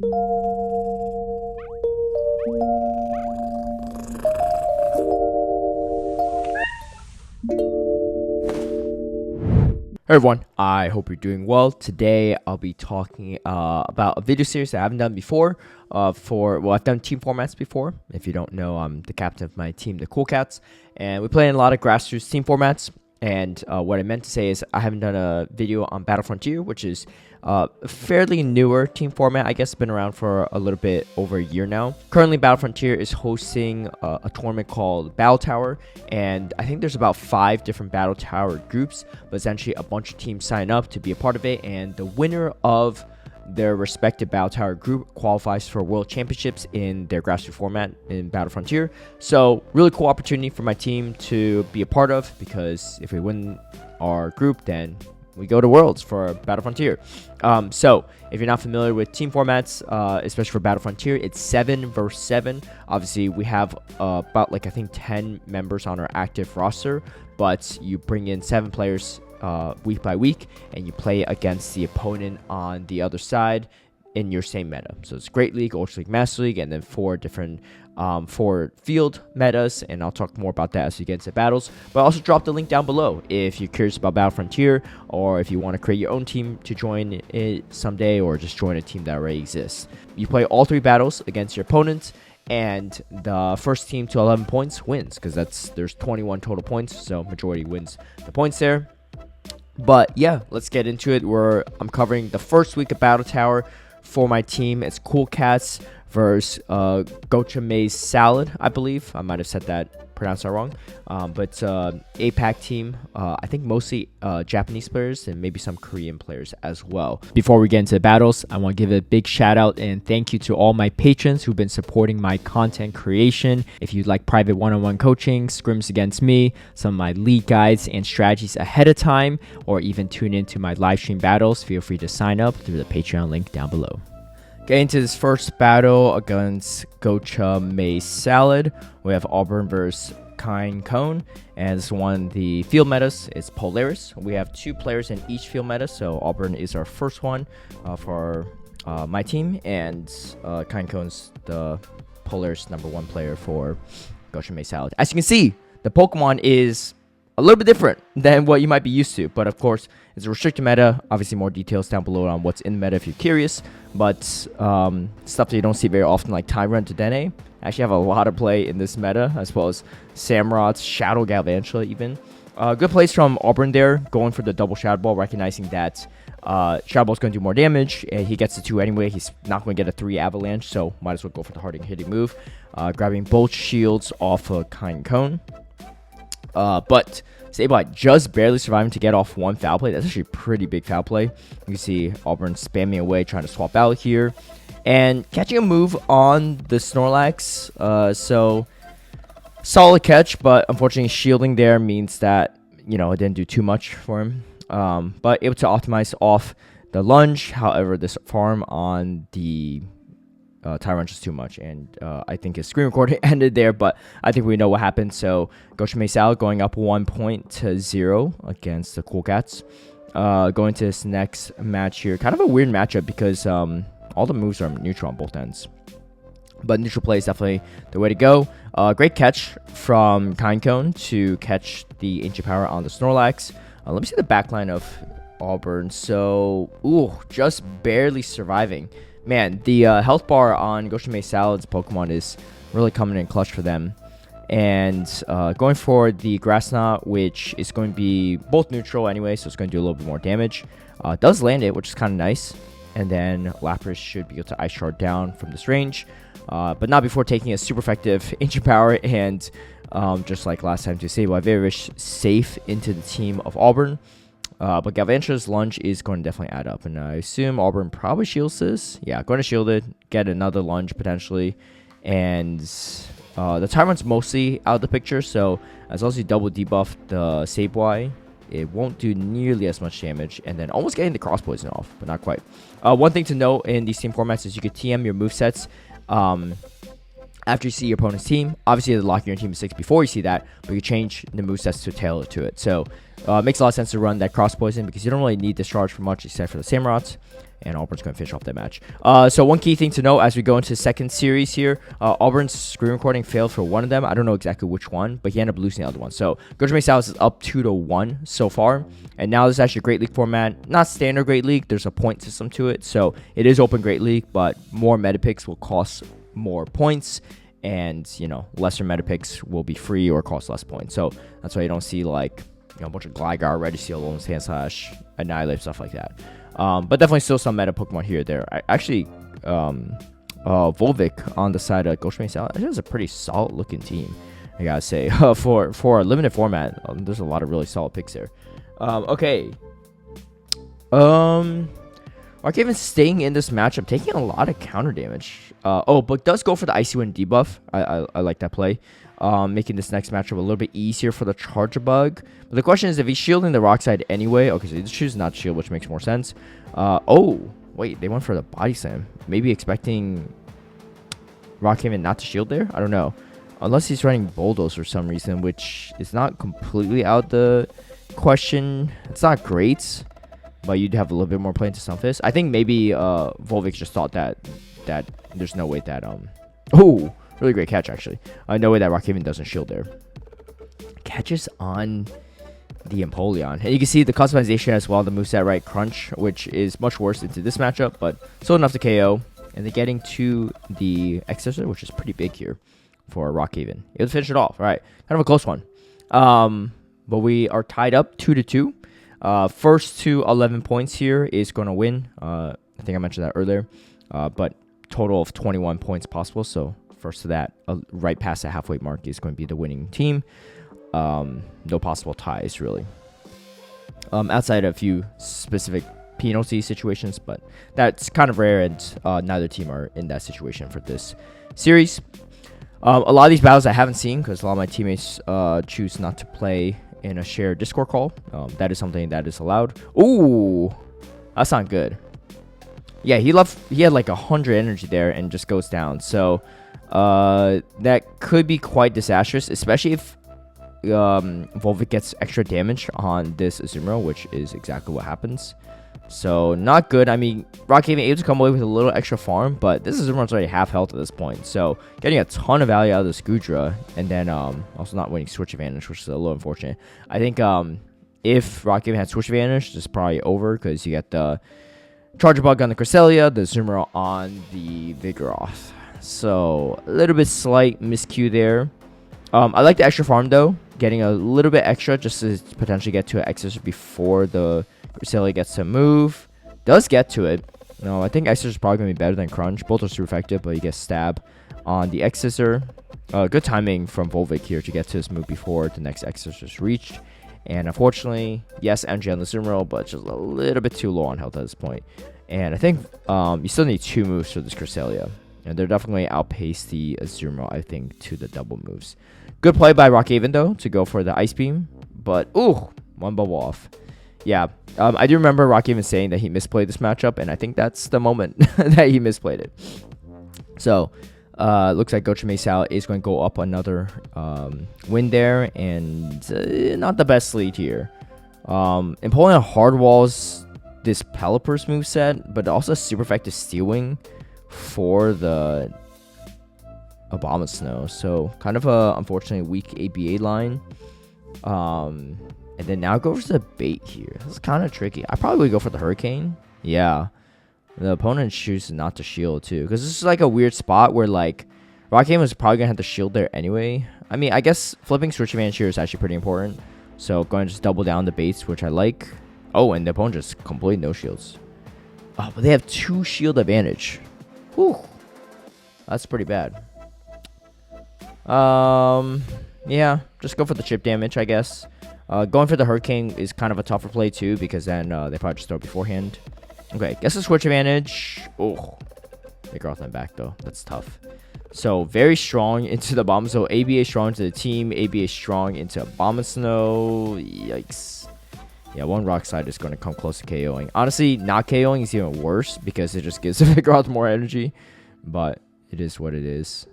Hey everyone, I hope you're doing well. Today I'll be talking about a video series that I haven't done before. I've done team formats before. If you don't know, I'm the captain of my team, the Cool Cats, and we play in a lot of grassroots team formats. And what I meant to say is I haven't done a video on Battle Frontier, which is a fairly newer team format. I guess it's been around for a little bit over a year now. Currently, Battle Frontier is hosting a tournament called Battle Tower, and I think there's about 5 different Battle Tower groups, but essentially a bunch of teams sign up to be a part of it, and the winner of their respective Battle Tower group qualifies for World Championships in their grassroots format in Battle Frontier. So really cool opportunity for my team to be a part of, because if we win our group, then we go to Worlds for Battle Frontier. So if you're not familiar with team formats, especially for Battle Frontier, it's 7 versus 7. Obviously, we have about I think 10 members on our active roster, but you bring in 7 players week by week, and you play against the opponent on the other side in your same meta. So it's Great League, Ultra League, Master League, and then 4 different 4 field metas, and I'll talk more about that as we get into battles. But I'll also drop the link down below if you're curious about Battle Frontier, or if you want to create your own team to join it someday, or just join a team that already exists. You play all 3 battles against your opponents, and the first team to 11 points wins, because there's 21 total points, so majority wins the points there. But yeah, let's get into it. I'm covering the first week of Battle Tower for my team. It's Cool Cats versus Gochamaze Salad, I believe. I might have said that, pronounced that wrong. But APAC team, I think mostly Japanese players and maybe some Korean players as well. Before we get into the battles, I want to give a big shout out and thank you to all my patrons who've been supporting my content creation. If you'd like private one-on-one coaching, scrims against me, some of my league guides and strategies ahead of time, or even tune into my live stream battles, feel free to sign up through the Patreon link down below. Getting into this first battle against Gochamaze Salad, we have Auburn versus Cone, and this one, the field metas, is Polaris. We have 2 players in each field meta, so Auburn is our first one for my team, and Cone's the Polaris #1 player for Gochamaze Salad. As you can see, the Pokemon is a little bit different than what you might be used to, but of course it's a restricted meta. Obviously more details down below on what's in the meta if you're curious, but stuff that you don't see very often, like Tyrant to Dene, actually have a lot of play in this meta, as well as Samurott, Shadow Galvantula even. Good plays from Auburn there, going for the double Shadow Ball, recognizing that Shadow Ball is going to do more damage, and he gets the 2 anyway. He's not going to get a 3 Avalanche, so might as well go for the hard hitting move. Grabbing both shields off of Cone. But Bjpawat just barely surviving to get off 1 foul play. That's actually a pretty big foul play. You can see Auburn spamming away, trying to swap out here, and catching a move on the Snorlax. So solid catch, but unfortunately shielding there means that, it didn't do too much for him. But able to optimize off the lunge. However, this farm on the Tyrant just too much, and I think his screen recording ended there, but I think we know what happened. So Gochamaze Salad going up 1 point to 0 against the Cool Cats. Going to this next match here, kind of a weird matchup because all the moves are neutral on both ends, but neutral play is definitely the way to go. Great catch from Cone to catch the Ancient Power on the Snorlax. Let me see the backline of Auburn. So just barely surviving. Man, the health bar on Gochamaze Salad's Pokemon is really coming in clutch for them. And going for the Grass Knot, which is going to be both neutral anyway, so it's going to do a little bit more damage. Does land it, which is kind of nice. And then Lapras should be able to Ice Shard down from this range. But not before taking a super effective Ancient Power, and just like last time to say, very safe into the team of Auburn. But Galvantula's lunge is going to definitely add up, and I assume Auburn probably shields this. Yeah, going to shield it, get another lunge potentially, and the Tyrant's mostly out of the picture, so as long as you double debuff the Sabewai, it won't do nearly as much damage, and then almost getting the Cross Poison off, but not quite. One thing to note in these team formats is you can TM your movesets after you see your opponent's team. Obviously, you're locking your team to 6 before you see that, but you change the movesets to tailor to it. So it makes a lot of sense to run that Cross Poison because you don't really need Discharge for much except for the Samurott. and Auburn's going to finish off that match. So one key thing to know as we go into the second series here, Auburn's screen recording failed for one of them. I don't know exactly which one, but he ended up losing the other one. So Gochamaze is up 2-1 so far. And now this is actually a Great League format. Not standard Great League. There's a point system to it. So it is open Great League, but more meta picks will cost more points. And, you know, lesser meta picks will be free or cost less points. So that's why you don't see, like, you know, a bunch of Gligar, Registeel, Lone Sandslash, Annihilate, stuff like that. But definitely still some meta Pokemon here or there. Volvic on the side of Gochamaze, actually has a pretty solid looking team, I gotta say. For a limited format, there's a lot of really solid picks there. Okay. Arcaven staying in this matchup, taking a lot of counter damage. But does go for the Icy Wind debuff. I like that play. Making this next matchup a little bit easier for the Charjabug. But the question is, if he's shielding the rock side anyway, okay, so he chooses not to shield, which makes more sense. Wait, they went for the Body Slam. Maybe expecting Rockhaven not to shield there? I don't know. Unless he's running Bulldoze for some reason, which is not completely out the question. It's not great, but you'd have a little bit more play into Stunfisk. I think maybe Volvic just thought that there's no way that really great catch actually. No way that Rockhaven doesn't shield there. Catches on the Empoleon, and you can see the customization as well. The moveset right crunch, which is much worse into this matchup, but still enough to KO. And they're getting to the Exorcist, which is pretty big here for Rockhaven. It'll finish it off. All right, kind of a close one. But we are tied up 2-2. First to 11 points here is going to win. I think I mentioned that earlier. But total of 21 points possible. So first to that, right past the halfway mark is going to be the winning team. No possible ties, really. Outside of a few specific penalty situations, but that's kind of rare, and neither team are in that situation for this series. A lot of these battles I haven't seen because a lot of my teammates choose not to play in a shared Discord call. That is something that is allowed. Ooh, that's not good. Yeah, he had like 100 energy there and just goes down. So that could be quite disastrous, especially if Volvic gets extra damage on this Azumarill, which is exactly what happens. So not good. I mean, Rockhaven able to come away with a little extra farm, but this Azumarill's already half health at this point. So getting a ton of value out of the Scudra, and then also not winning switch advantage, which is a little unfortunate. I think if Rockhaven had switch advantage, this is probably over because you get the Charjabug on the Cresselia, the Azumarill on the Vigoroth. So a little bit slight miscue there. I like the extra farm though, getting a little bit extra just to potentially get to an Exorcist before the Cresselia gets to move. Does get to it. No, I think Exorcist is probably going to be better than Crunch. Both are super effective, but you get stab on the Exorcist. Good timing from Volvic here to get to this move before the next Exorcist is reached. And unfortunately, yes, energy on the Azumarill, but just a little bit too low on health at this point. And I think you still need 2 moves for this Cresselia. And they're definitely outpace the Azumarill, I think, to the double moves. Good play by Rockhaven, though, to go for the Ice Beam. But, ooh, one bubble off. Yeah, I do remember Rockhaven saying that he misplayed this matchup, and I think that's the moment that he misplayed it. So, looks like Gochamaze is going to go up another win there, and not the best lead here. Empoleon hard walls this Pelipper's moveset, but also super effective Steel Wing for the Abomasnow. So kind of a unfortunately weak ABA line. And then now go for the bait here. This is kind of tricky. I probably would go for the Hurricane. Yeah. The opponent chooses not to shield too, because this is like a weird spot where like Rockhaven was probably gonna have to shield there anyway. I mean, I guess flipping switch advantage here is actually pretty important. So going to just double down the baits, which I like. Oh, and the opponent just completely no shields. Oh, but they have 2 shield advantage. Whew. That's pretty bad. Yeah, just go for the chip damage, I guess. Going for the Hurricane is kind of a tougher play too, because then they probably just throw it beforehand. Okay, guess the switch advantage. Oh, they got them back though. That's tough. So very strong into the bomb. So ABA strong into the team. ABA strong into Abomasnow. Yikes. Yeah, one rock side is going to come close to KOing. Honestly, not KOing is even worse because it just gives the Vigoroth more energy. But it is what it is.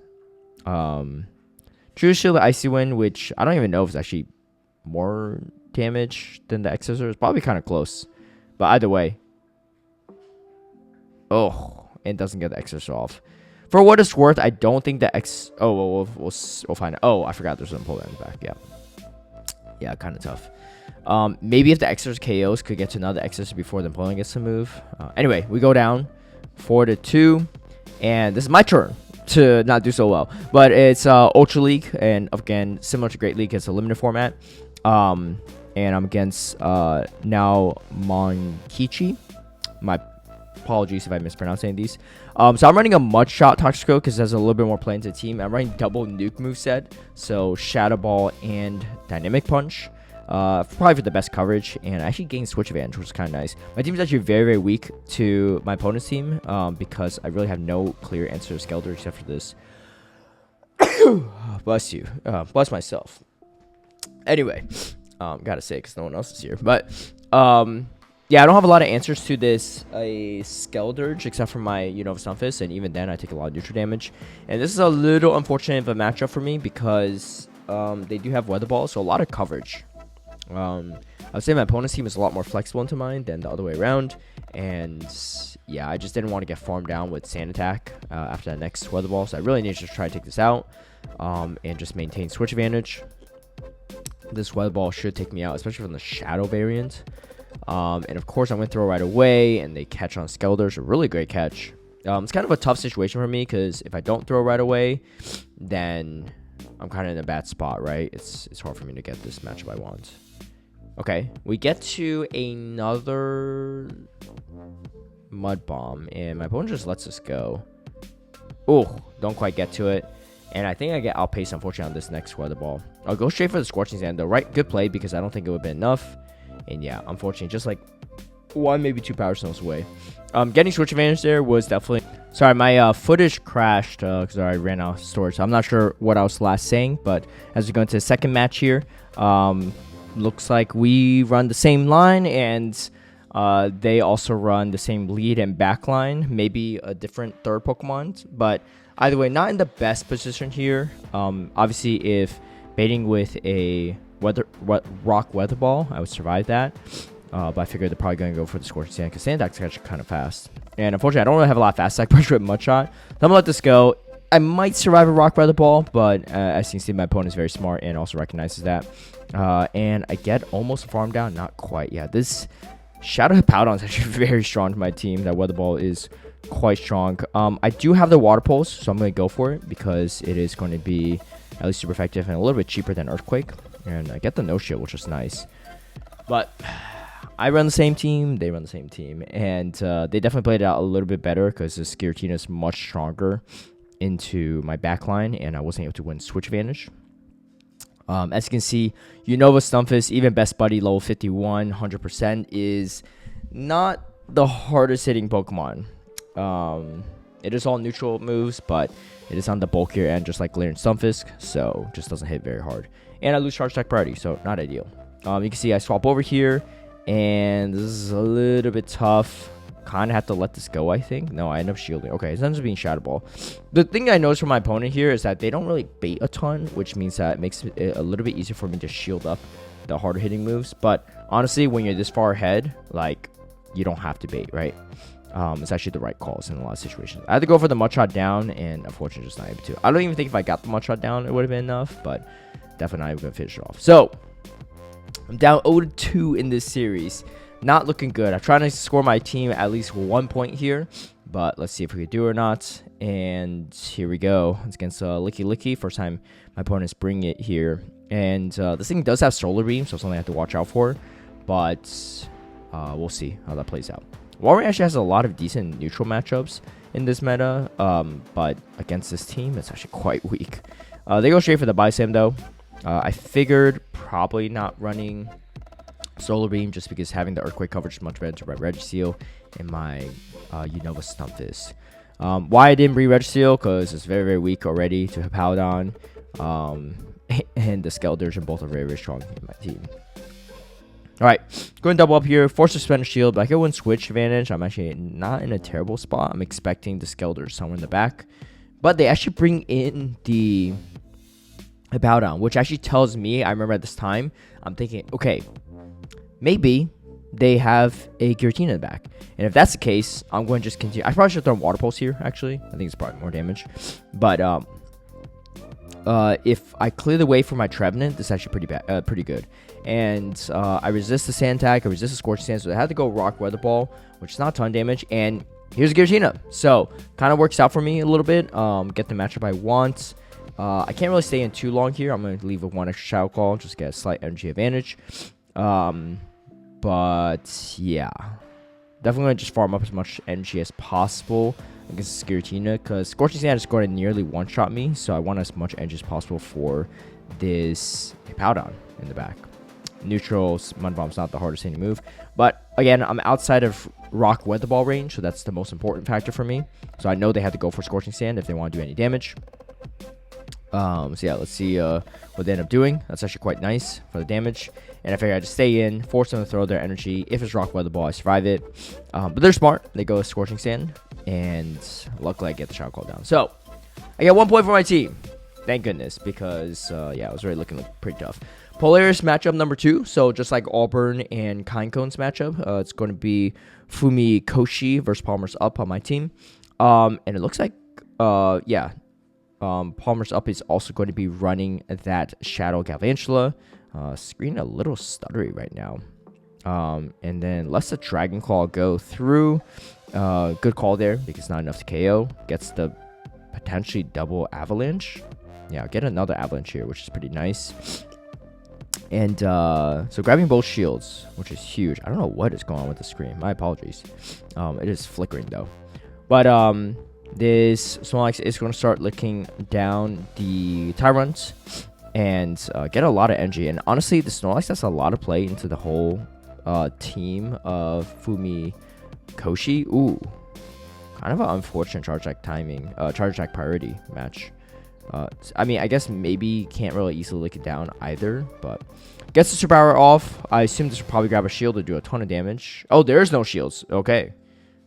True Shield Icy Wind, which I don't even know if it's actually more damage than the Exorcist. It's probably kind of close. But either way. Oh, and doesn't get the Xers off. For what it's worth, I don't think the X... Oh, well, we'll find it. Oh, I forgot there's an Polar in the back. Yeah. Yeah, kind of tough. Maybe if the Xers KOs could get to another Xers before the Polar gets to move. Anyway, we go down 4-2. And this is my turn to not do so well. But it's Ultra League. And again, similar to Great League, it's a limited format. And I'm against naomonkichi. My apologies if I mispronounce any of these. So I'm running a Mudshot Toxico because there's a little bit more play into the team. I'm running double nuke moveset, so Shadow Ball and Dynamic Punch. Probably for the best coverage, and I actually gained Switch Advantage, which is kind of nice. My team is actually very, very weak to my opponent's team because I really have no clear answer to Skelter except for this. Bless you. Bless myself. Anyway, gotta say because no one else is here. But yeah, I don't have a lot of answers to this Skeldurge except for my Stunfisk, and even then I take a lot of neutral damage. And this is a little unfortunate of a matchup for me because they do have Weather Ball, so a lot of coverage. I would say my opponent's team is a lot more flexible into mine than the other way around. And yeah, I just didn't want to get farmed down with Sand Attack after that next Weather Ball, so I really need to just try to take this out and just maintain Switch Advantage. This Weather Ball should take me out, especially from the Shadow variant. And of course I'm going to throw right away, and they catch on Skeldurge. A really great catch. It's kind of a tough situation for me because if I don't throw right away, then I'm kind of in a bad spot, right? It's hard for me to get this matchup I want. Okay, we get to another Mud Bomb, and my opponent just lets us go. Oh, don't quite get to it. And I think I get outpaced, unfortunately, on this next Weather Ball. I'll go straight for the Scorching Sand, though. Right, good play, because I don't think it would have been enough. And yeah, unfortunately, just like 1, maybe 2 Power Stones away. Getting Switch Advantage there was definitely... Sorry, my footage crashed because I ran out of storage. So I'm not sure what I was last saying, but as we go into the second match here, looks like we run the same line, and they also run the same lead and back line. Maybe a different third Pokemon, but either way, not in the best position here. Obviously, if baiting with a rock Weather Ball, I would survive that. But I figured they're probably going to go for the Scorching Sand because Sand Attack's actually kind of fast. And unfortunately, I don't really have a lot of fast attack pressure with Mudshot. So I'm going to let this go. I might survive a rock Weather Ball, but as you can see, my opponent is very smart and also recognizes that. And I get almost a farm down. Not quite. Yeah, this Shadow Hippowdon is actually very strong to my team. That Weather Ball is quite strong. I do have the Water Pulse, so I'm going to go for it because it is going to be at least super effective and a little bit cheaper than Earthquake. And I get the No Shield, which is nice. But I run the same team, they run the same team, and they definitely played it out a little bit better because the Giratina is much stronger into my backline, and I wasn't able to win Switch Advantage. As you can see, Unova Stunfisk, even Best Buddy level 51, 100%, is not the hardest hitting Pokemon. It is all neutral moves, but it is on the bulkier end, just like Galarian Stunfisk, so just doesn't hit very hard. And I lose Charge Attack priority, so not ideal. You can see I swap over here, and this is a little bit tough. Kind of have to let this go, I think. No, I end up shielding. Okay, it ends up being Shadow Ball. The thing I noticed from my opponent here is that they don't really bait a ton, which means that it makes it a little bit easier for me to shield up the harder hitting moves. But honestly, when you're this far ahead, like, you don't have to bait, right? It's actually the right calls in a lot of situations. I had to go for the Mudshot down, and unfortunately just not able to. I don't even think if I got the Mudshot down, it would have been enough, but definitely not even going to finish it off. So, I'm down 0-2 in this series. Not looking good. I'm trying to score my team at least 1 point here, but let's see if we can do it or not. And here we go. It's against Licky Licky. First time my opponent's bringing it here. And this thing does have Solar Beam, so something I have to watch out for. But we'll see how that plays out. Walrein actually has a lot of decent neutral matchups in this meta, but against this team, it's actually quite weak. They go straight for the Bison, though. I figured probably not running Solar Beam just because having the Earthquake coverage is much better to my Registeel and my Unova Stunfisk. Why I didn't bring Registeel? Because it's very, very weak already to Hippowdon. And the Skeldurge, and both are very, very strong in my team. Alright, going double up here. Force Suspended Shield, but I can win Switch Advantage. I'm actually not in a terrible spot. I'm expecting the Skeldurge somewhere in the back. But they actually bring in the Hippowdon, which actually tells me, I remember at this time, I'm thinking, okay, maybe they have a Giratina in the back. And if that's the case, I'm going to just continue. I probably should throw Water Pulse here, actually. I think it's probably more damage. But if I clear the way for my Trevenant, this is actually pretty good. And I resist the Sand attack, I resist the Scorching Sand, so I had to go Rock Weather Ball, which is not a ton of damage. And here's a Giratina. So, kind of works out for me a little bit. Get the matchup I want. I can't really stay in too long here. I'm going to leave with 1 extra Shadow Claw, just get a slight energy advantage. But yeah, definitely going to just farm up as much energy as possible against Giratina, because Scorching Sand is going to nearly one-shot me, so I want as much energy as possible for this Powdon in the back. Neutral, Mud Bomb's not the hardest thing to move, but again, I'm outside of Rock Weather Ball range, so that's the most important factor for me. So I know they have to go for Scorching Sand if they want to do any damage. So yeah, let's see what they end up doing. That's actually quite nice for the damage. And I figure I just stay in, force them to throw their energy. If it's Rock Weather Ball, I survive it. But they're smart. They go Scorching Sand, and luckily I get the Shadow Claw down. So I get 1 point for my team. Thank goodness, because yeah, it was really looking pretty tough. Polaris matchup number 2. So just like Auburnnnn and Kinecone's matchup, it's going to be fumikoshi versus PolymersUp on my team. And it looks like, yeah, PolymersUp is also going to be running that Shadow Galvantula. Screen a little stuttery right now. And then lets the Dragon Claw go through. Good call there, because not enough to KO. Gets the potentially double Avalanche. Yeah, I'll get another Avalanche here, which is pretty nice. And so grabbing both shields, which is huge. I don't know what is going on with the screen. My apologies. It is flickering though. But this Snorlax is going to start licking down the Tyrants and get a lot of energy. And honestly, the Snorlax has a lot of play into the whole team of fumikoshi. Ooh, kind of an unfortunate charge attack timing, charge attack priority match. I mean, I guess maybe can't really easily lick it down either, but gets the superpower off. I assume this will probably grab a shield to do a ton of damage. Oh, there's no shields. Okay,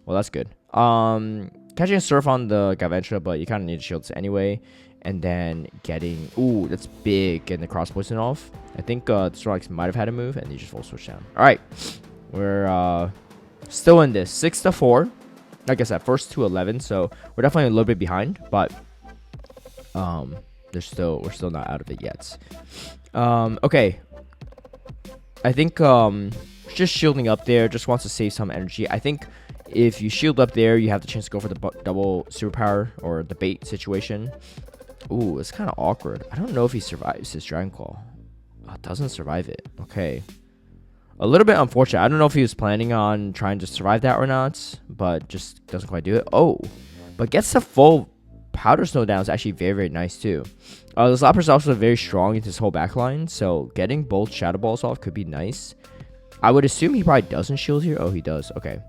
well that's good. Catching a Surf on the Galvantula, but you kind of need shields anyway. And then getting, ooh, that's big, getting the Cross Poison off. I think the Snorlax might have had a move, and they just full switch down. All right, we're still in this 6-4. Like I said, first to 11, so we're definitely a little bit behind, but we're still not out of it yet. Okay, I think just shielding up there just wants to save some energy. I think if you shield up there, you have the chance to go for the double superpower or the bait situation. Ooh, it's kind of awkward. I don't know if he survives his Dragon Claw. Oh, doesn't survive it. Okay, a little bit unfortunate. I don't know if he was planning on trying to survive that or not, but just doesn't quite do it. Oh, but gets the full Powder Snow down is actually very, very nice too. This Lapras is also very strong in his whole backline, so getting both Shadow Balls off could be nice. I would assume he probably doesn't shield here. Oh, he does. Okay.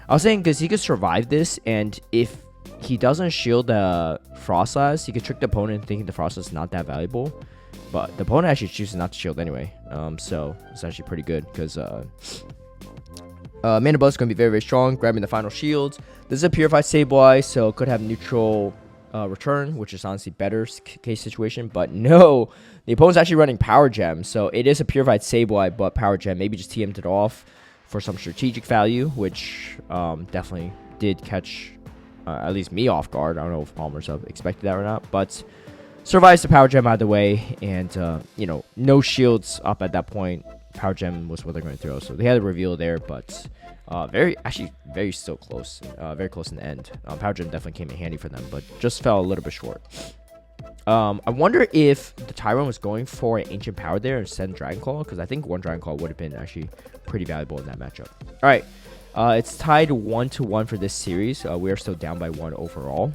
I was saying because he could survive this, and if he doesn't shield the Frostlass, he could trick the opponent into thinking the Frostlass is not that valuable. But the opponent actually chooses not to shield anyway. So it's actually pretty good because Mana Buzz is going to be very, very strong. Grabbing the final shield. This is a Purified Sableye, so could have neutral return, which is honestly better case situation. But no, the opponent's actually running Power Gem, so it is a Purified Sableye, but Power Gem. Maybe just TM'd it off for some strategic value, which definitely did catch at least me off guard. I don't know if PolymersUp expected that or not, but survives the Power Gem either way, and you know, no shields up at that point. Power Gem was what they're going to throw, so they had a reveal there, but very still close, very close in the end. Power Gem definitely came in handy for them, but just fell a little bit short. I wonder if the Tyrant was going for an Ancient Power there instead of Dragon Claw, because I think one Dragon Claw would have been actually pretty valuable in that matchup. All right, it's tied 1-1 for this series. We are still down by 1 overall.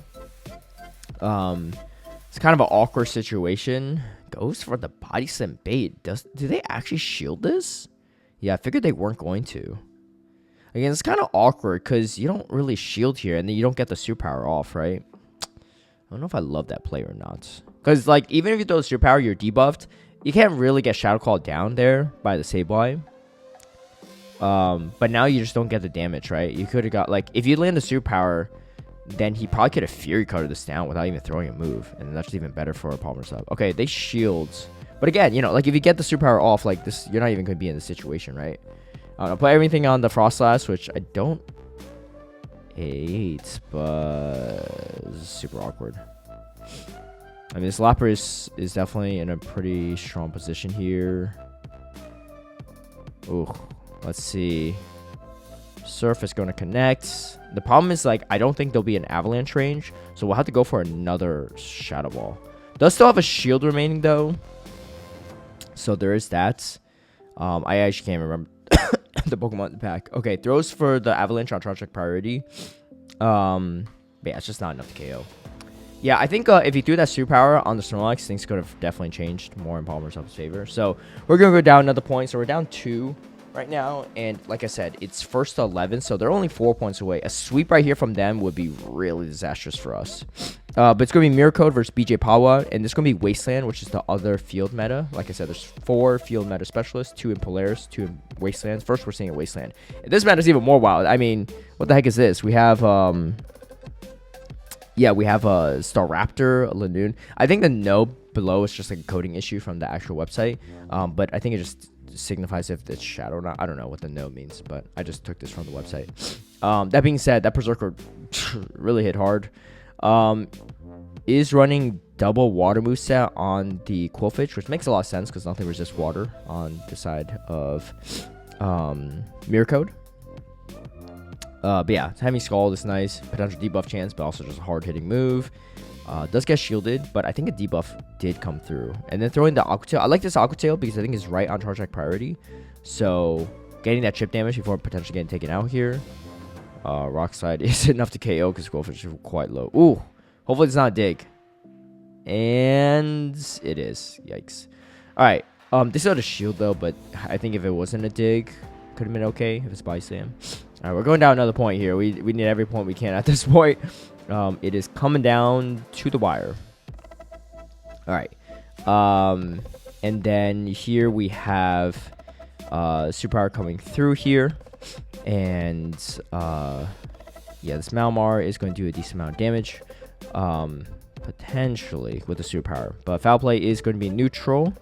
It's kind of an awkward situation. Goes for the Body Slam bait. Do they actually shield this? Yeah, I figured they weren't going to. Again, it's kind of awkward because you don't really shield here, and then you don't get the superpower off, right? I don't know if I love that play or not. Because, like, even if you throw the superpower, you're debuffed. You can't really get Shadow Claw down there by the Sableye. But now you just don't get the damage, right? You could have got, like, if you land the superpower, then he probably could have Fury Cutter this down without even throwing a move. And that's even better for a PolymersUp. Okay, they shield. But again, you know, like, if you get the superpower off, like, this, you're not even going to be in this situation, right? I don't know, put everything on the Frost Slash, which I don't hate, but it's super awkward. I mean, this Lapras is definitely in a pretty strong position here. Ooh, let's see. Surf is going to connect. The problem is, like, I don't think there'll be an Avalanche range, so we'll have to go for another Shadow Ball. Does still have a shield remaining, though, so there is that. I actually can't remember the Pokemon in the pack. Okay, throws for the Avalanche on Trademarked priority. But yeah, it's just not enough to KO. Yeah, I think if he threw that superpower on the Snorlax, things could have definitely changed more in PolymersUp's favor. So we're going to go down another point. So we're down 2 right now. And like I said, it's first to 11. So they're only 4 points away. A sweep right here from them would be really disastrous for us. But it's going to be mirrorcode versus Bjpawat. And this is going to be Wasteland, which is the other field meta. Like I said, there's 4 field meta specialists. 2 in Polaris, 2 in Wasteland. First, we're seeing a Wasteland. And this meta is even more wild. I mean, what the heck is this? We have... yeah, we have a Staraptor, a Lanoon. I think the no below is just like a coding issue from the actual website. But I think it just signifies if it's shadow or not. I don't know what the no means, but I just took this from the website. That being said, that Berserker really hit hard. Is running double water moveset on the Quillfish, which makes a lot of sense because nothing resists water on the side of Mirror Code. But yeah, Heavy Scald is nice. Potential debuff chance, but also just a hard-hitting move. Does get shielded, but I think a debuff did come through. And then throwing the Aqua Tail. I like this Aqua Tail because I think it's right on charge track priority. So getting that chip damage before potentially getting taken out here. Rock Slide is enough to KO because Goldfish is quite low. Ooh, hopefully it's not a dig. And it is. Yikes. Alright, they still had a shield though, but I think if it wasn't a dig, could have been okay if it's Body Slam. Alright, we're going down another point here. We need every point we can at this point. It is coming down to the wire. Alright. And then here we have Superpower coming through here. And yeah, this Malmar is going to do a decent amount of damage. Potentially with the Superpower. But Foul Play is going to be neutral.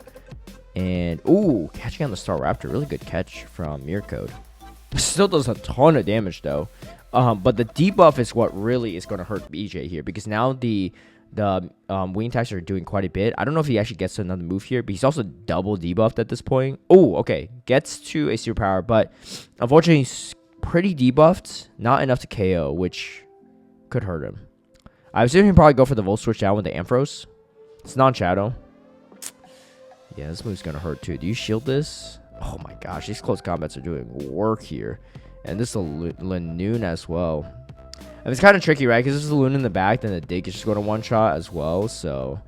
And, ooh, catching on the Staraptor. Really good catch from Mirror Code. Still does a ton of damage though. But the debuff is what really is going to hurt BJ here, because now the wing attacks are doing quite a bit. I don't know if he actually gets to another move here, but he's also double debuffed at this point. Oh, okay, gets to a superpower, but unfortunately he's pretty debuffed, not enough to KO, which could hurt him. I assume he'd probably go for the Volt Switch down with the Ampharos. It's non-shadow. Yeah, this move's gonna hurt too. Do you shield this? Oh my gosh, these close combats are doing work here. And this is a Lanoon as well. And it's kind of tricky, right? Because this is a Lanoon in the back, then the dig is just going to one-shot as well. So,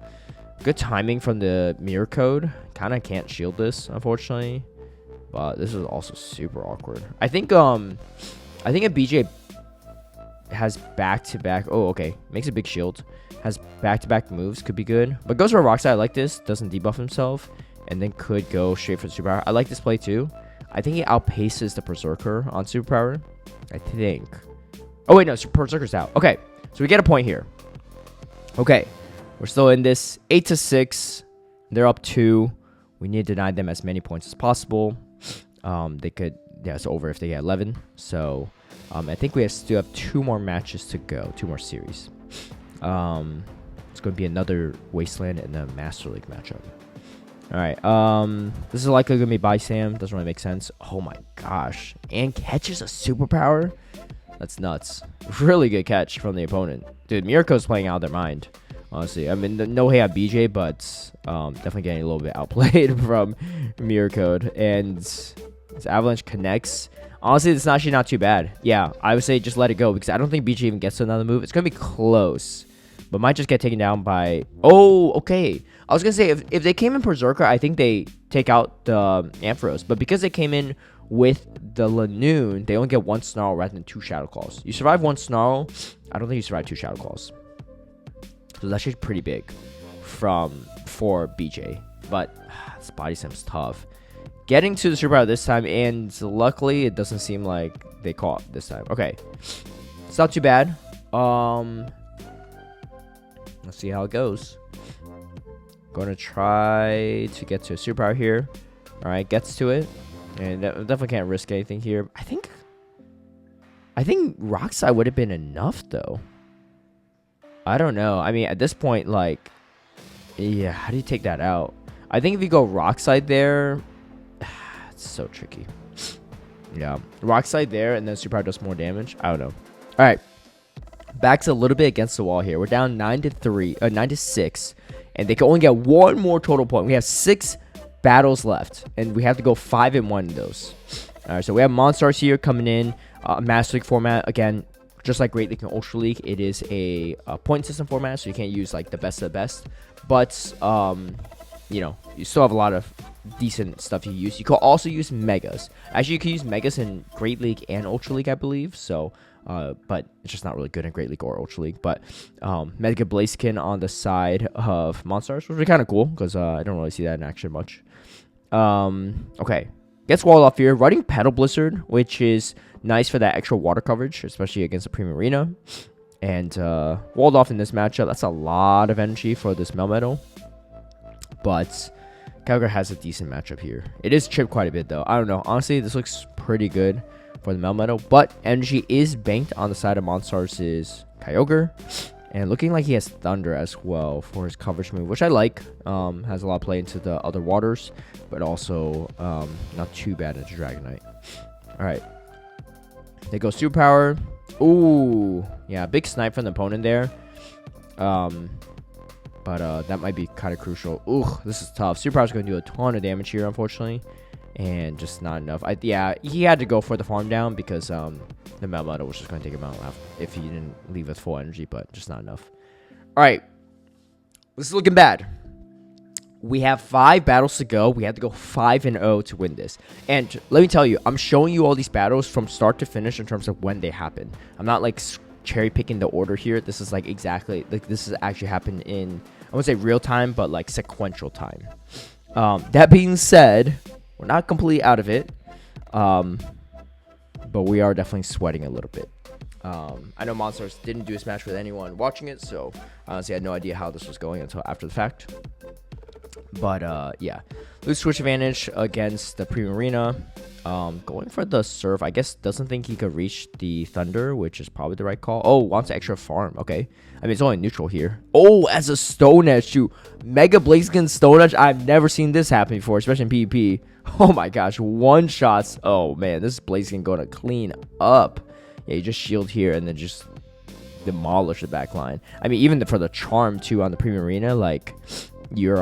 good timing from the Mirror Code. Kind of can't shield this, unfortunately. But this is also super awkward. I think if BJ has back-to-back... Oh, okay. Makes a big shield. Has back-to-back moves. Could be good. But goes for a Rock Slide like this. Doesn't debuff himself. And then could go straight for the Superpower. I like this play too. I think he outpaces the Berserker on Superpower. I think. Oh, wait, no. Berserker's out. Okay. So we get a point here. Okay. We're still in this. 8-6. They're up 2. We need to deny them as many points as possible. They could... Yeah, it's over if they get 11. So, I think we still have 2 more matches to go. 2 more series. It's going to be another Wasteland and a Master League matchup. Alright, this is likely going to be by Sam. Doesn't really make sense. Oh my gosh. And catches a superpower? That's nuts. Really good catch from the opponent. Dude, Mirko's playing out of their mind. Honestly. I mean, no hate on BJ, but definitely getting a little bit outplayed from Mirror Code. And this Avalanche connects. Honestly, it's actually not too bad. Yeah, I would say just let it go, because I don't think BJ even gets to another move. It's going to be close, but might just get taken down by... Oh, okay. I was going to say, if they came in Berserker, I think they take out the Ampharos. But because they came in with the Lanoon, they only get 1 Snarl rather than 2 Shadow Claws. You survive 1 Snarl, I don't think you survive 2 Shadow Claws. So that's actually pretty big for BJ. But this Body Slam's tough. Getting to the Superpower this time, and luckily it doesn't seem like they caught this time. Okay. It's not too bad. Let's see how it goes. Going to try to get to a Superpower here. Alright, gets to it. And definitely can't risk anything here. I think Rock Slide would have been enough, though. I don't know. I mean, at this point, like, yeah, how do you take that out? I think if you go Rock Slide there, it's so tricky. Yeah, Rock Slide there, and then Super Power does more damage. I don't know. All right, back's a little bit against the wall here. We're down 9-6, and they can only get one more total point. We have 6 battles left, and we have to go 5-1 in those. All right, so we have Monstars here coming in. Master League format, again, just like Great League and Ultra League, it is a point system format, so you can't use like the best of the best. But you know, you still have a lot of decent stuff you use. You can also use Megas. Actually, you can use Megas in Great League and Ultra League, I believe. So, but it's just not really good in Great League or Ultra League. But Mega Blaziken on the side of Monstars, which would be kind of cool because I don't really see that in action much. Okay, gets walled off here. Running Petal Blizzard, which is nice for that extra water coverage, especially against the Premium Arena. And walled off in this matchup. That's a lot of energy for this Melmetal. But Kyogre has a decent matchup here. It is chipped quite a bit, though. I don't know. Honestly, this looks pretty good for the Melmetal. But energy is banked on the side of Monstars' Kyogre. And looking like he has Thunder as well for his coverage move, which I like. Has a lot of play into the other waters, but also not too bad into Dragonite. All right. They go Superpower. Ooh. Yeah, big snipe from the opponent there. But that might be kind of crucial. Ooh, this is tough. Superpower's going to do a ton of damage here, unfortunately. And just not enough. Yeah, he had to go for the farm down because the Melmetal was just going to take him out if he didn't leave with full energy, but just not enough. All right. This is looking bad. We have 5 battles to go. We have to go 5-0 to win this. And let me tell you, I'm showing you all these battles from start to finish in terms of when they happen. I'm not like cherry picking the order here. This is like exactly like this has actually happened in, I wouldn't say real time, but like sequential time. That being said, we're not completely out of it, but we are definitely sweating a little bit. I know Monstars didn't do a match with anyone watching it, so honestly I had no idea how this was going until after the fact. But yeah, lose switch advantage against the Premium Arena. Going for the Surf. I guess doesn't think he could reach the Thunder, which is probably the right call. Oh, wants extra farm. Okay. I mean, it's only neutral here. Oh, as a Stone Edge too. Mega Blaziken Stone Edge. I've never seen this happen before, especially in PvP. Oh my gosh, one shots. Oh man, this Blaziken going to clean up. Yeah, you just shield here and then just demolish the back line. I mean, even for the charm too on the Premium Arena, like you're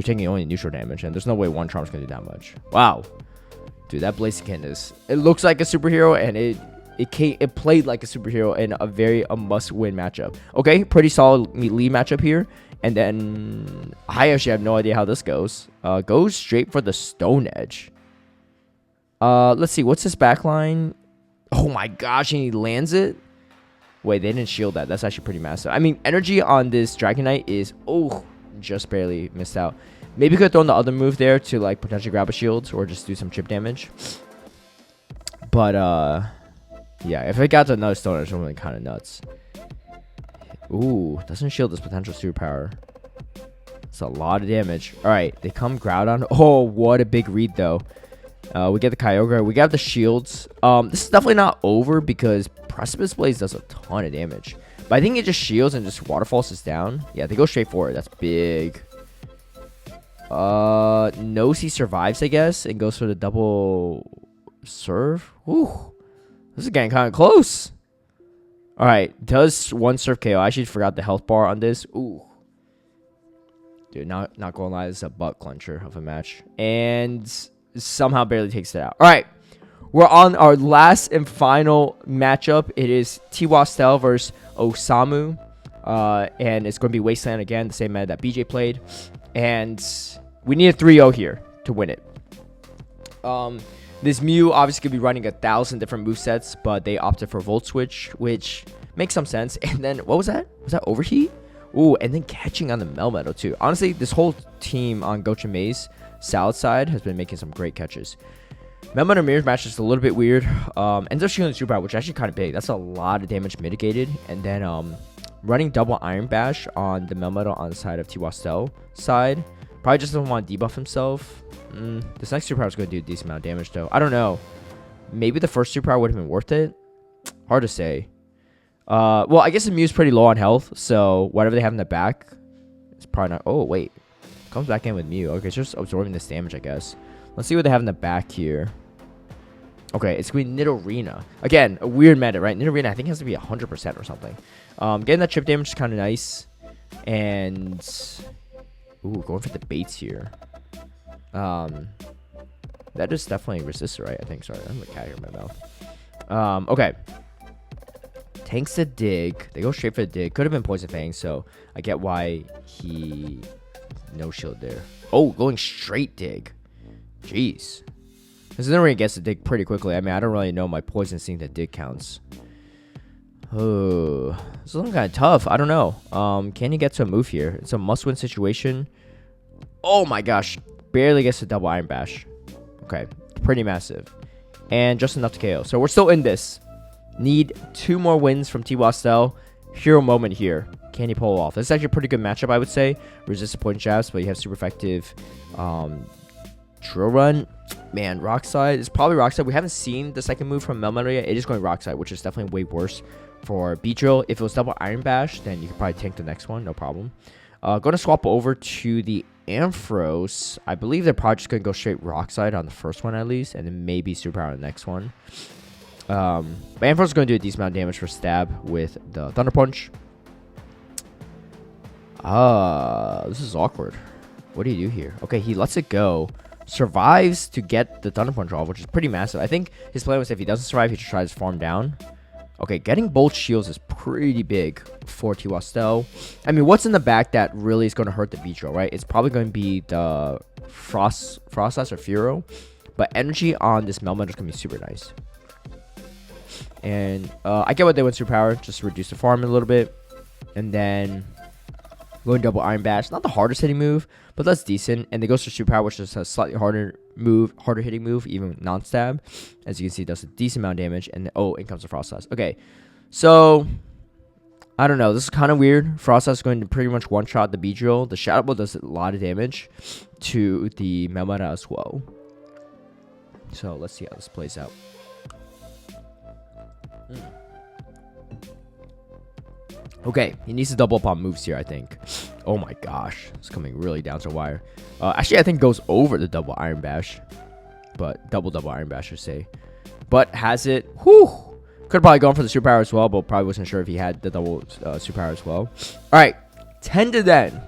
taking only neutral damage, and there's no way one charm's gonna do that much. Wow, dude, that Blaziken is. It looks like a superhero, and it played like a superhero in a must-win matchup. Okay, pretty solid lead matchup here, and then I actually have no idea how this goes. Goes straight for the Stone Edge. Let's see, what's his backline? Oh my gosh, and he lands it. Wait, they didn't shield that. That's actually pretty massive. I mean, energy on this Dragonite is just barely missed out. Maybe could have thrown the other move there to like potentially grab a shield or just do some chip damage. But yeah, if it got to another Stone Edge, it would be kind of nuts. Ooh, doesn't shield this potential superpower. It's a lot of damage. All right, they come Groudon. Oh, what a big read though. We get the Kyogre. We got the shields. This is definitely not over because Precipice Blaze does a ton of damage. But I think it just shields and just waterfalls us down. Yeah, they go straight forward. That's big. Knows he survives, I guess, and goes for the double serve. Ooh, this is getting kind of close. All right, does one serve KO? I actually forgot the health bar on this. Ooh, dude, not gonna lie, this is a butt clencher of a match, and somehow barely takes it out. All right, we're on our last and final matchup. It is Twastell versus Osamu, and it's going to be Wasteland again, the same meta that BJ played, and we need a 3-0 here to win it. This Mew obviously could be running 1,000 different movesets, but they opted for Volt Switch, which makes some sense. And then, what was that? Was that Overheat? Ooh, and then catching on the Melmetal too. Honestly, this whole team on Gochamaze South side has been making some great catches. Melmetal Mirrors match is a little bit weird. Ends up shielding Super Power, which is actually kind of big. That's a lot of damage mitigated. And then running double Iron Bash on the Melmetal on the side of Twastell side Probably just doesn't want to debuff himself. This next superpower is going to do a decent amount of damage, though. I don't know. Maybe the first superpower would have been worth it. Hard to say. Well, I guess the Mew's pretty low on health, so whatever they have in the back, it's probably not. Oh, wait. Comes back in with Mew. Okay, it's just absorbing this damage, I guess. Let's see what they have in the back here. Okay, it's going to be Nidorina. Again, a weird meta, right? Nidorina, I think, has to be 100% or something. Getting that chip damage is kind of nice. And... Ooh, going for the baits here. That is definitely resistor, right? I think. Sorry, I'm a cat here in my mouth. Okay. Tanks the dig. They go straight for the dig. Could have been Poison Fang, so I get why he... No shield there. Oh, going straight dig. Jeez. This Nidorina gets the dig pretty quickly. I mean, I don't really know my poison seeing the dig counts. Oh, this is looking kind of tough. I don't know. Can he get to a move here? It's a must-win situation. Oh my gosh. Barely gets a double Iron Bash. Okay. Pretty massive. And just enough to KO. So we're still in this. Need 2 more wins from Twastell. Hero moment here. Can he pull it off? This is actually a pretty good matchup, I would say. Resist the point jabs, but you have super effective drill run. Man, Rock Slide is probably Rock Slide. We haven't seen the second move from Melmetal yet. It is going Rock Slide, which is definitely way worse for Beedrill. If it was double Iron Bash, then you could probably tank the next one. No problem. Going to swap over to the Ampharos. I believe they're probably just going to go straight Rock Slide on the first one at least, and then maybe Superpower on the next one. But Ampharos is going to do a decent amount of damage for stab with the Thunder Punch. This is awkward. What do you do here? Okay, he lets it go. Survives to get the Thunder Punch off, which is pretty massive. I think his plan was if he doesn't survive, he tries to farm down. Okay, getting both shields is pretty big for Twastell. I mean, what's in the back that really is going to hurt the Beedrill, right? It's probably going to be the Frost Ice or Furo. But energy on this Melmetal is going to be super nice. And I get what they went superpower, just to reduce the farm a little bit. And then going double Iron Bash. Not the hardest hitting move, but that's decent. And they go for superpower, which is a slightly harder hitting move, even non-stab. As you can see, it does a decent amount of damage. And oh, in comes the Frost Ice. Okay, so I don't know. This is kind of weird. Frost Ice is going to pretty much one-shot the Beedrill. The Shadow Ball does a lot of damage to the Melmetal as well. So let's see how this plays out. Okay, he needs to double up on moves here, I think. Oh my gosh, it's coming really down to the wire. Actually, I think goes over the double Iron Bash, but double Iron Bash, I should say. But has it? Whew. Could have probably gone for the superpower as well, but probably wasn't sure if he had the double superpower as well. All right, 10-10.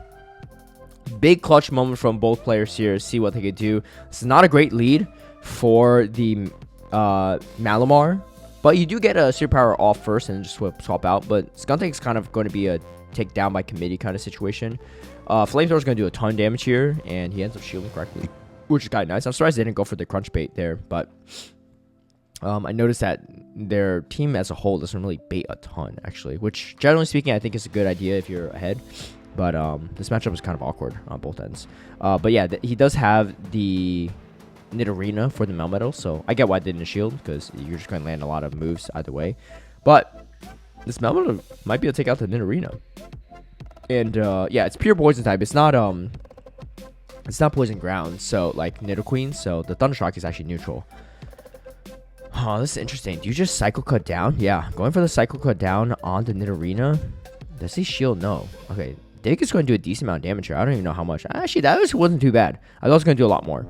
Big clutch moment from both players here. See what they could do. This is not a great lead for the Malamar. But you do get a superpower off first and just swap out. But Skuntank is kind of going to be a take down by committee kind of situation. Flamethrower is going to do a ton of damage here. And he ends up shielding correctly, which is kind of nice. I'm surprised they didn't go for the crunch bait there. But I noticed that their team as a whole doesn't really bait a ton, actually. Which, generally speaking, I think is a good idea if you're ahead. But this matchup is kind of awkward on both ends. But yeah, he does have the Nidorina for the Melmetal, so I get why they didn't shield, because you're just going to land a lot of moves either way. But this Melmetal might be able to take out the Nidorina. And yeah, it's pure poison type. It's not poison ground, so like Nidoqueen, so the Thundershock is actually neutral. Oh, this is interesting. Do you just Cycle Cut down? Yeah, going for the Cycle Cut down on the Nidorina. Does he shield? No. Okay, Dig is going to do a decent amount of damage here. I don't even know how much. Actually, that wasn't too bad. I thought it was going to do a lot more.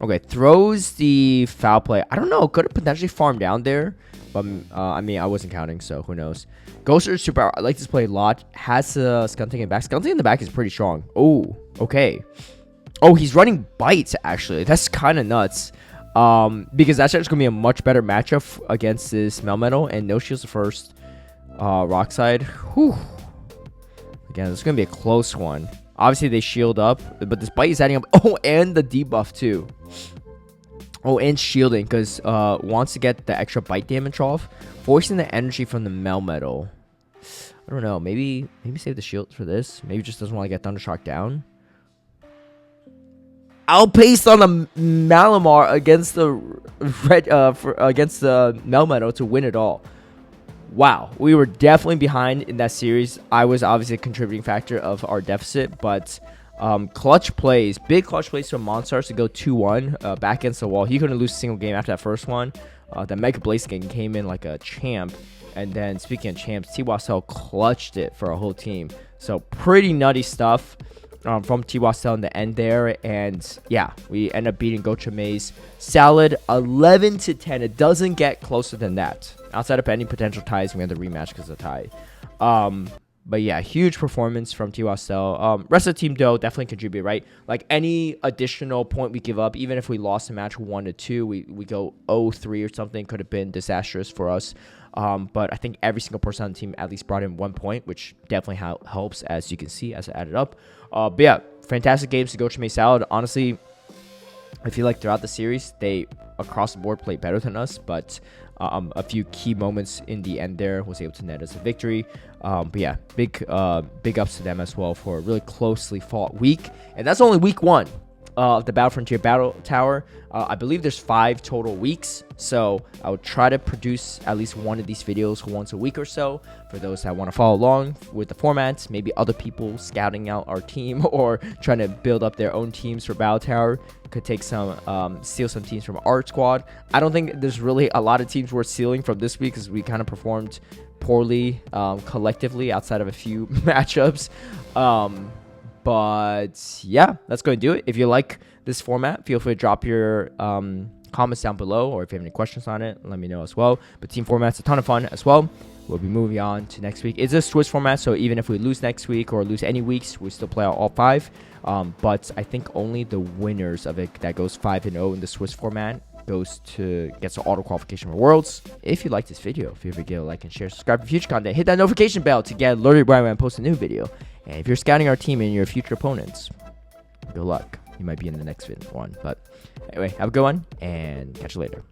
Okay, throws the Foul Play. I don't know. Could have potentially farmed down there. But, I mean, I wasn't counting, so who knows. Goes for superpower. I like this play a lot. Has Skuntank in back. Skuntank in the back is pretty strong. Oh, okay. Oh, he's running bites, actually. That's kind of nuts. Because that's just going to be a much better matchup against this Melmetal. And no shields the first. Rock Slide. Whew. Again, this is going to be a close one. Obviously, they shield up, but this bite is adding up. Oh, and the debuff, too. Oh, and shielding, because wants to get the extra bite damage off. Forcing the energy from the Melmetal. I don't know. Maybe save the shield for this. Maybe just doesn't want to get Thundershock down. Outpaced on the Malamar against the against the Melmetal to win it all. Wow, we were definitely behind in that series. I was obviously a contributing factor of our deficit, but Clutch plays, big clutch plays from Monstars to go 2-1 back against the wall. He couldn't lose a single game after that first one. The Mega Blaze game came in like a champ. And then speaking of champs, Twastell clutched it for a whole team. So pretty nutty stuff from Twastell in the end there. And yeah, we end up beating Gochamaze. Salad 11-10. It doesn't get closer than that. Outside of any potential ties, we had the rematch because of the tie. But yeah, huge performance from Twastell. Rest of the team, though, definitely contribute, right? Like, any additional point we give up, even if we lost a match 1-2, we go 0-3 or something, could have been disastrous for us. But I think every single person on the team at least brought in 1 point, which definitely helps, as you can see, as I added up. But yeah, fantastic games to Gochamaze Salad. Honestly, I feel like throughout the series, they, across the board, played better than us, but a few key moments in the end there was able to net us a victory. But yeah, big ups to them as well for a really closely fought week. And that's only week 1 of the Battle Frontier Battle Tower. I believe there's 5 total weeks, so I would try to produce at least one of these videos once a week or so for those that want to follow along with the formats. Maybe other people scouting out our team or trying to build up their own teams for Battle Tower could take some steal some teams from our squad. I don't think there's really a lot of teams worth stealing from this week because we kind of performed poorly collectively outside of a few matchups. But yeah, that's going to do it. If you like this format, feel free to drop your comments down below, or if you have any questions on it, let me know as well. But team format's a ton of fun as well. We'll be moving on to next week. It's a Swiss format, so even if we lose next week or lose any weeks, we still play out all 5. But I think only the winners of it that goes 5-0 in the Swiss format gets the auto qualification for Worlds. If you like this video, feel free to give a like and share, subscribe for future content, hit that notification bell to get alerted when I post a new video. And if you're scouting our team and your future opponents, good luck. You might be in the next one. But anyway, have a good one and catch you later.